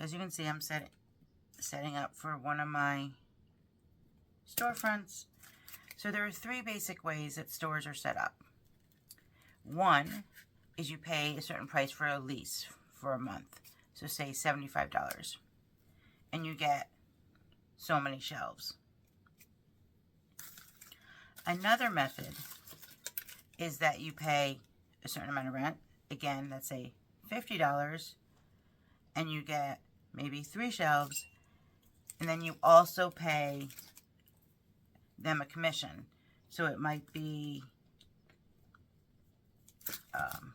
as you can see, I'm setting up for one of my storefronts. So there are 3 basic ways that stores are set up. One is you pay a certain price for a lease for a month. So say $75. And you get so many shelves. Another method is that you pay a certain amount of rent. Again, let's say $50, and you get maybe 3 shelves, and then you also pay them a commission. So it might be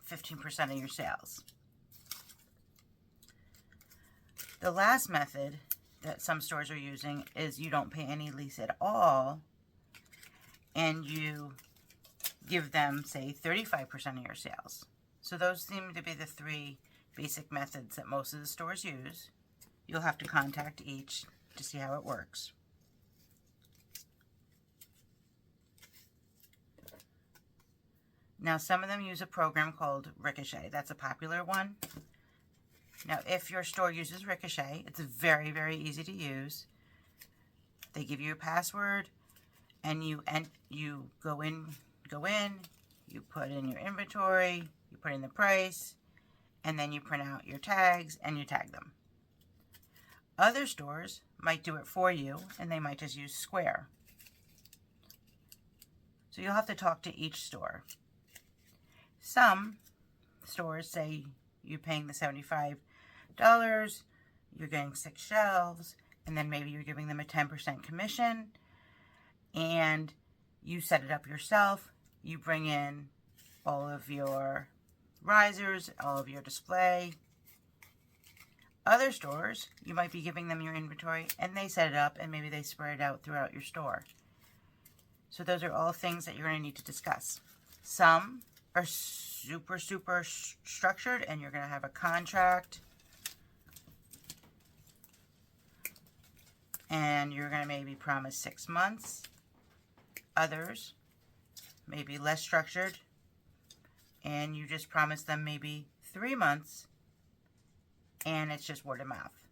15% of your sales. The last method that some stores are using is you don't pay any lease at all, and you give them, say, 35% of your sales. So those seem to be the 3 basic methods that most of the stores use. You'll have to contact each to see how it works. Now, some of them use a program called Ricochet. That's a popular one. Now, if your store uses Ricochet, it's very, very easy to use. They give you a password, and you go in, you put in your inventory, you put in the price, and then you print out your tags and you tag them. Other stores might do it for you, and they might just use Square. So you'll have to talk to each store. Some stores say you're paying the $75, you're getting 6 shelves, and then maybe you're giving them a 10% commission, and you set it up yourself. You bring in all of your risers, all of your display. Other stores, you might be giving them your inventory, and they set it up, and maybe they spread it out throughout your store. So those are all things that you're going to need to discuss. Some are super structured, and you're going to have a contract, and you're going to maybe promise 6 months. Others may be less structured, and you just promise them maybe 3 months, and it's just word of mouth.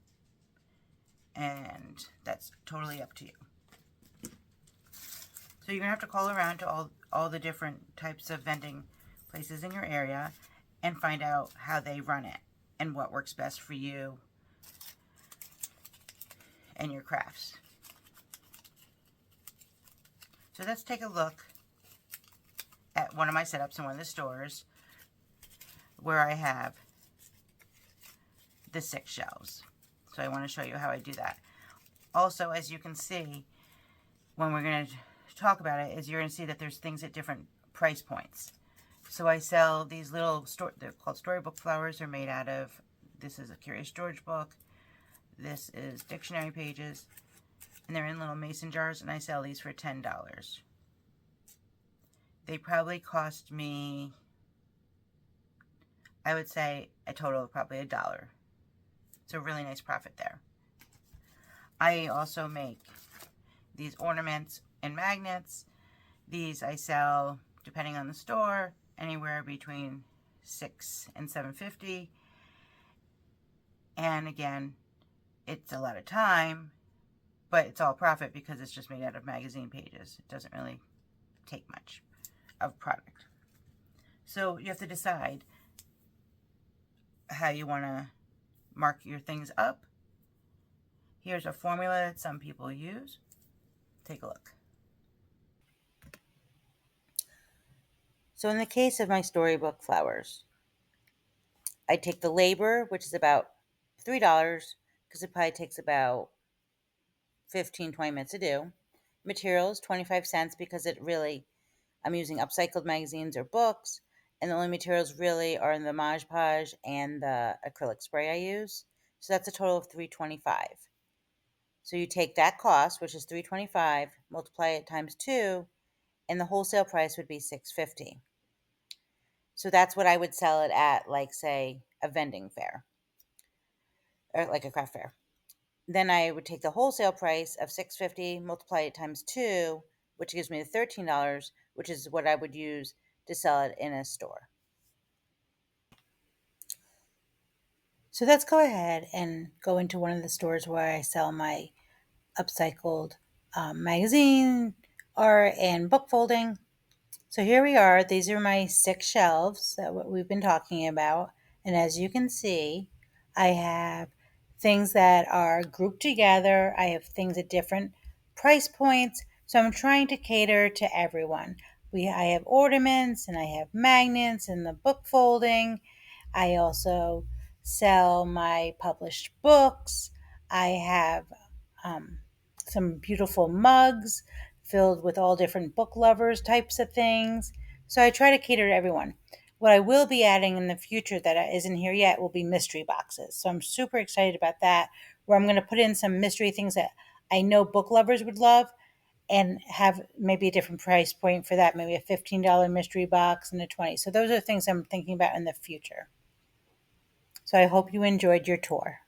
And that's totally up to you. So you're going to have to call around to all the different types of vending places in your area and find out how they run it and what works best for you and your crafts. So let's take a look at one of my setups in one of the stores where I have the 6 shelves. So I want to show you how I do that. Also, as you can see, when we're going to talk about it, is you're going to see that there's things at different price points. So I sell these little, they're called storybook flowers. They're made out of, this is a Curious George book. This is dictionary pages. And they're in little mason jars, and I sell these for $10. They probably cost me, I would say, a total of probably $1. It's a really nice profit there. I also make these ornaments and magnets. These I sell, depending on the store, anywhere between $6 and $7.50. And again, it's a lot of time, but it's all profit because it's just made out of magazine pages. It doesn't really take much of product. So you have to decide how you want to mark your things up. Here's a formula that some people use. Take a look. So in the case of my storybook flowers, I take the labor, which is about $3, because it probably takes about 15-20 minutes to do. Materials, 25 cents, because I'm using upcycled magazines or books, and the only materials really are in the Mod Podge and the acrylic spray I use. So that's a total of $3.25. So you take that cost, which is $3.25, multiply it times 2, and the wholesale price would be $6.50. So that's what I would sell it at, like, say, a vending fair, or like a craft fair. Then I would take the wholesale price of $6.50, multiply it times 2, which gives me the $13, which is what I would use to sell it in a store. So let's go ahead and go into one of the stores where I sell my upcycled magazine, art, and book folding. So here we are. These are my 6 shelves that what we've been talking about. And as you can see, I have things that are grouped together. I have things at different price points. So I'm trying to cater to everyone. I have ornaments and I have magnets and the book folding. I also sell my published books. I have um, some beautiful mugs filled with all different book lovers types of things. So I try to cater to everyone. What I will be adding in the future that isn't here yet will be mystery boxes. So I'm super excited about that, where I'm going to put in some mystery things that I know book lovers would love and have maybe a different price point for that, maybe a $15 mystery box and a 20. So those are things I'm thinking about in the future. So I hope you enjoyed your tour.